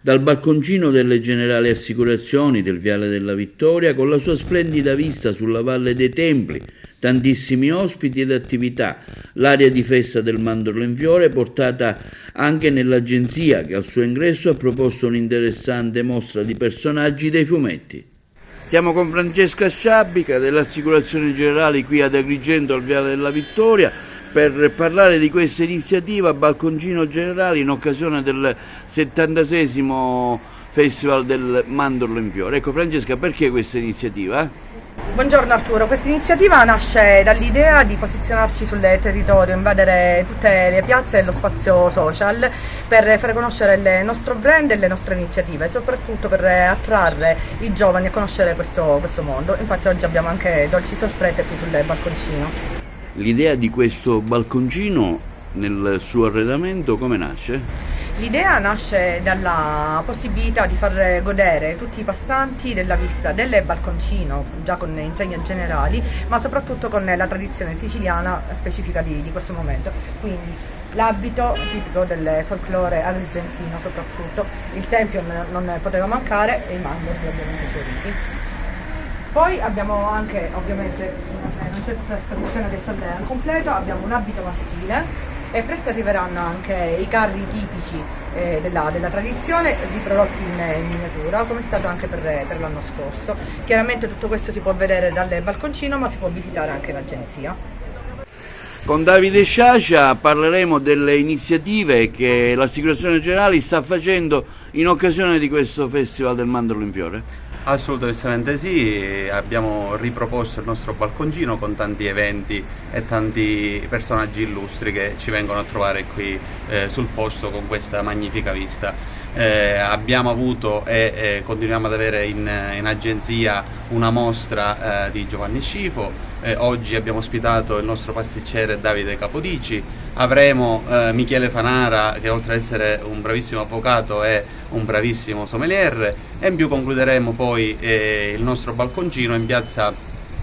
Dal balconcino delle Generali Assicurazioni del Viale della Vittoria, con la sua splendida vista sulla Valle dei Templi, tantissimi ospiti ed attività, l'area di festa del mandorlo in fiore portata anche nell'agenzia che al suo ingresso ha proposto un'interessante mostra di personaggi dei fumetti. Siamo con Francesca Sciabica dell'Assicurazione Generali qui ad Agrigento al Viale della Vittoria per parlare di questa iniziativa Balconcino Generali in occasione del 76esimo Festival del Mandorlo in Fiore. Ecco Francesca, perché questa iniziativa? Buongiorno Arturo, questa iniziativa nasce dall'idea di posizionarci sul territorio, invadere tutte le piazze e lo spazio social per fare conoscere il nostro brand e le nostre iniziative, soprattutto per attrarre i giovani a conoscere questo mondo. Infatti oggi abbiamo anche dolci sorprese qui sul balconcino. L'idea di questo balconcino nel suo arredamento come nasce? L'idea nasce dalla possibilità di far godere tutti i passanti della vista del balconcino, già con insegne generali, ma soprattutto con la tradizione siciliana specifica di questo momento. Quindi l'abito tipico del folklore agrigentino soprattutto, il tempio non poteva mancare e i mandorli ovviamente fioriti. Poi abbiamo anche, ovviamente, non c'è tutta l'esposizione che sta al completo, abbiamo un abito maschile e presto arriveranno anche i carri tipici della tradizione riprodotti in miniatura, come è stato anche per l'anno scorso. Chiaramente tutto questo si può vedere dal balconcino, ma si può visitare anche l'agenzia. Con Davide Sciascia parleremo delle iniziative che l'Assicurazione Generali sta facendo in occasione di questo Festival del Mandorlo in Fiore. Assolutamente sì, abbiamo riproposto il nostro balconcino con tanti eventi e tanti personaggi illustri che ci vengono a trovare qui sul posto con questa magnifica vista. Abbiamo avuto e continuiamo ad avere in agenzia una mostra di Giovanni Scifo. Oggi abbiamo ospitato il nostro pasticcere Davide Capodici, avremo Michele Fanara che oltre ad essere un bravissimo avvocato è un bravissimo sommelier e in più concluderemo poi il nostro balconcino in piazza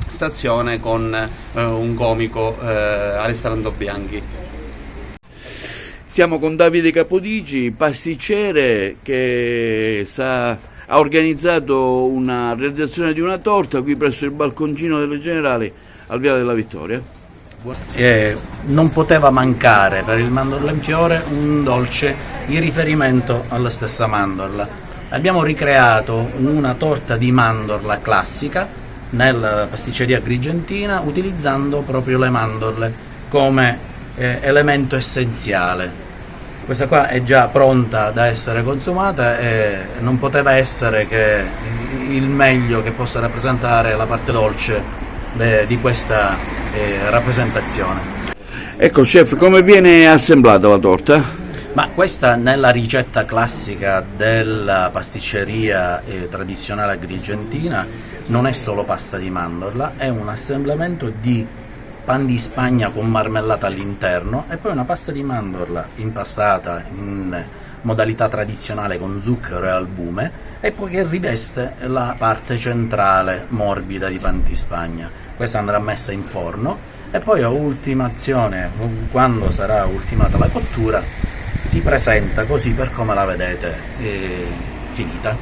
Stazione con un comico Alessandro Bianchi. Siamo con Davide Capodici, pasticcere che ha organizzato una realizzazione di una torta qui presso il balconcino delle Generali al Viale della Vittoria. Non poteva mancare per il mandorlo in fiore un dolce in riferimento alla stessa mandorla. Abbiamo ricreato una torta di mandorla classica nella pasticceria agrigentina utilizzando proprio le mandorle come elemento essenziale. Questa qua è già pronta da essere consumata e non poteva essere che il meglio che possa rappresentare la parte dolce di questa rappresentazione. Ecco chef, come viene assemblata la torta? Ma questa nella ricetta classica della pasticceria tradizionale agrigentina non è solo pasta di mandorla, è un assemblamento di pan di Spagna con marmellata all'interno e poi una pasta di mandorla impastata in modalità tradizionale con zucchero e albume e poi che riveste la parte centrale morbida di pan di Spagna. Questa andrà messa in forno e poi a ultimazione, quando sarà ultimata la cottura, si presenta così per come la vedete finita.